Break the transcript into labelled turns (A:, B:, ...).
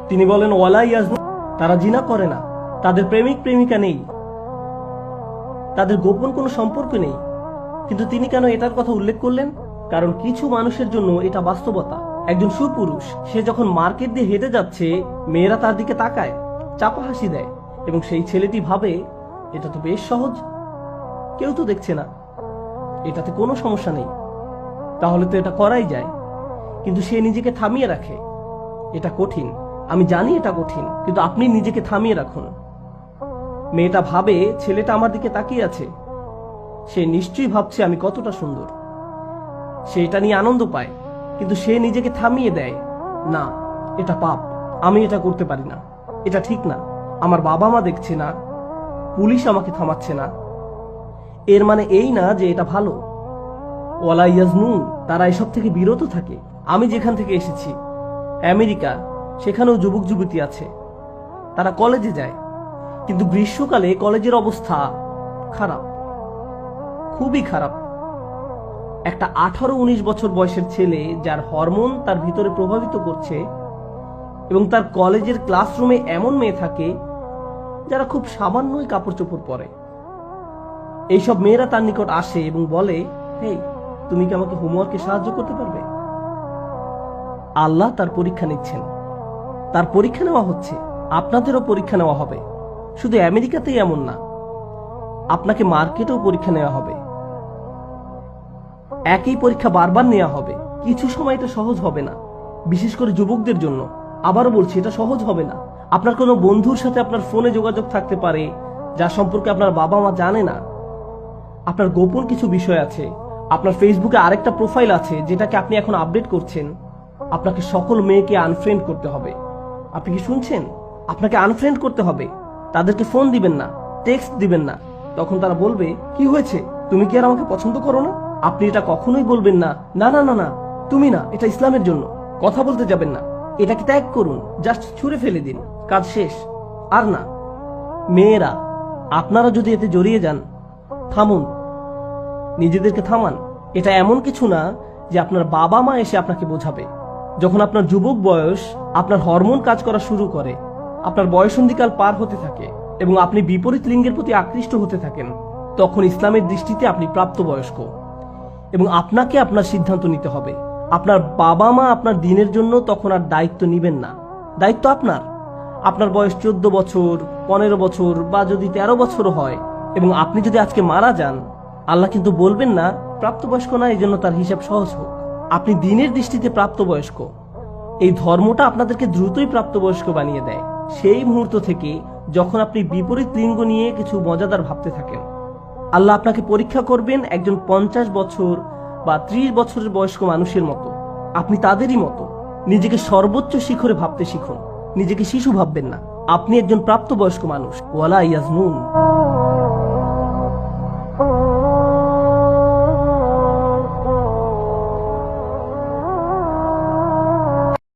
A: তিনি বলেন ওয়ালা ইয়াজনুন, তারা জিনা করে না, তাদের প্রেমিক প্রেমিকা নেই, তাদের গোপন কোনো সম্পর্ক নেই। কিন্তু তিনি কেন এটার কথা উল্লেখ করলেন? কারণ কিছু মানুষের জন্য এটা বাস্তবতা। একজন সুপুরুষ সে যখন মার্কেট দিয়ে হেঁটে যাচ্ছে, মেয়েরা তার দিকে তাকায়, চাপা হাসি দেয়, এবং সেই ছেলেটি ভাবে এটা তো বেশ সহজ, কেউ তো দেখছে না, এটাতে কোনো সমস্যা নেই, তাহলে তো এটা করাই যায়। কিন্তু সে নিজেকে থামিয়ে রাখে। এটা কঠিন, আমি জানি এটা কঠিন, কিন্তু আপনি নিজেকে থামিয়ে রাখুন। মেয়েটা ভাবে ছেলেটা আমার দিকে তাকিয়ে আছে, সে নিশ্চয়ই ভাবছে আমি কতটা সুন্দর, সে এটা নিয়ে আনন্দ পায়। কিন্তু সে নিজেকে থামিয়ে দেয়, না এটা পাপ, আমি এটা করতে পারি না, এটা ঠিক না, আমার বাবা মা দেখছে না, পুলিশ আমাকে থামাচ্ছে না। এর মানে এই না যে এটা ভালো। ওয়ালা ইয়াজনুন, তারা এসব থেকে বিরত থাকে। আমি যেখান থেকে এসেছি, আমেরিকা, সেখানেও যুবক যুবতী আছে, তারা কলেজে যায়, কিন্তু গ্রীষ্মকালে কলেজের অবস্থা খারাপ, খুবই খারাপ। একটা 18-19 বছর বয়সের ছেলে যার হরমোন তার ভিতরে প্রভাবিত করছে, এবং তার কলেজের ক্লাসরুমে এমন মেয়ে থাকে যারা খুব সামান্যই কাপড় চোপড় পরে। এইসব মেয়েরা তার নিকট আসে এবং বলে, হেই, তুমি কি আমাকে হোমওয়ার্কে সাহায্য করতে পারবে? আল্লাহ তার পরীক্ষা নিচ্ছেন, তার পরীক্ষা নেওয়া হচ্ছে, আপনাদেরও পরীক্ষা নেওয়া হবে। শুধু আমেরিকাতেই এমন না, আপনাকে মার্কেটেও পরীক্ষা নেওয়া হবে। একই পরীক্ষা বারবার নেওয়া হবে। কিছু সময় এটা সহজ হবে না, বিশেষ করে যুবকদের জন্য। আবারও বলছি, এটা সহজ হবে না। আপনার কোনো বন্ধুর সাথে আপনার ফোনে যোগাযোগ থাকতে পারে যার সম্পর্কে আপনার বাবা মা জানে না। আপনার গোপন কিছু বিষয় আছে। আপনার ফেসবুকে আরেকটা প্রোফাইল আছে যেটাকে আপনি এখন আপডেট করছেন। আপনাকে সকল মেয়েকে আনফ্রেন্ড করতে হবে। আপনি কি শুনছেন? আপনাকে আনফ্রেন্ড করতে হবে। তাদেরকে ফোন দিবেন না, টেক্সট দিবেন না। তখন তারা বলবে, কি হয়েছে, তুমি কি আর আমাকে পছন্দ করো না? আপনি এটা কখনোই বলবেন না, না না না না, তুমি না, এটা ইসলামের জন্য। কথা বলতে যাবেন না, এটাকে ত্যাগ করুন, জাস্ট ছুঁড়ে ফেলে দিন, কাজ শেষ। আর না, মেয়েরা, আপনারা যদি এতে জড়িয়ে যান, থামুন, নিজেদেরকে থামান। এটা এমন কিছু না যে আপনার বাবা মা এসে আপনাকে বোঝাবে। যখন আপনার যুবক বয়স, আপনার হরমোন কাজ করা শুরু করে, আপনার বয়সন্ধিকাল পার হতে থাকে এবং আপনি বিপরীত লিঙ্গের প্রতি আকৃষ্ট হতে থাকেন, তখন ইসলামের দৃষ্টিতে আপনি প্রাপ্তবয়স্ক এবং আপনাকে আপনার সিদ্ধান্ত নিতে হবে। আপনার বাবা মা আপনার দিনের জন্য তখন আর দায়িত্ব নিবেন না। দায়িত্ব আপনার। আপনার বয়স 14 বছর, 15 বছর বা যদি 13 বছরও হয়, এবং আপনি যদি আজকে মারা যান, আল্লাহ কিন্তু বলবেন না প্রাপ্তবয়স্ক না, এই জন্য তার হিসাব সহজ হোক। আপনি দিনের দৃষ্টিতে প্রাপ্তবয়স্ক। এই ধর্মটা আপনাদেরকে দ্রুতই প্রাপ্তবয়স্ক বানিয়ে দেয়, সেই মুহূর্ত থেকে যখন আপনি বিপরীত লিঙ্গ নিয়ে কিছু মজাদার ভাবতে থাকেন। আল্লাহ আপনাকে পরীক্ষা করবেন একজন 50 বছর বা 30 বছরের বয়স্ক মানুষের মতো। আপনি তাদেরই মতো। নিজেকে সর্বোচ্চ শিখরে ভাবতে শিখুন, নিজেকে শিশু ভাববেন না। আপনি একজন প্রাপ্তবয়স্ক মানুষ। ওয়ালা ইয়াজনুন।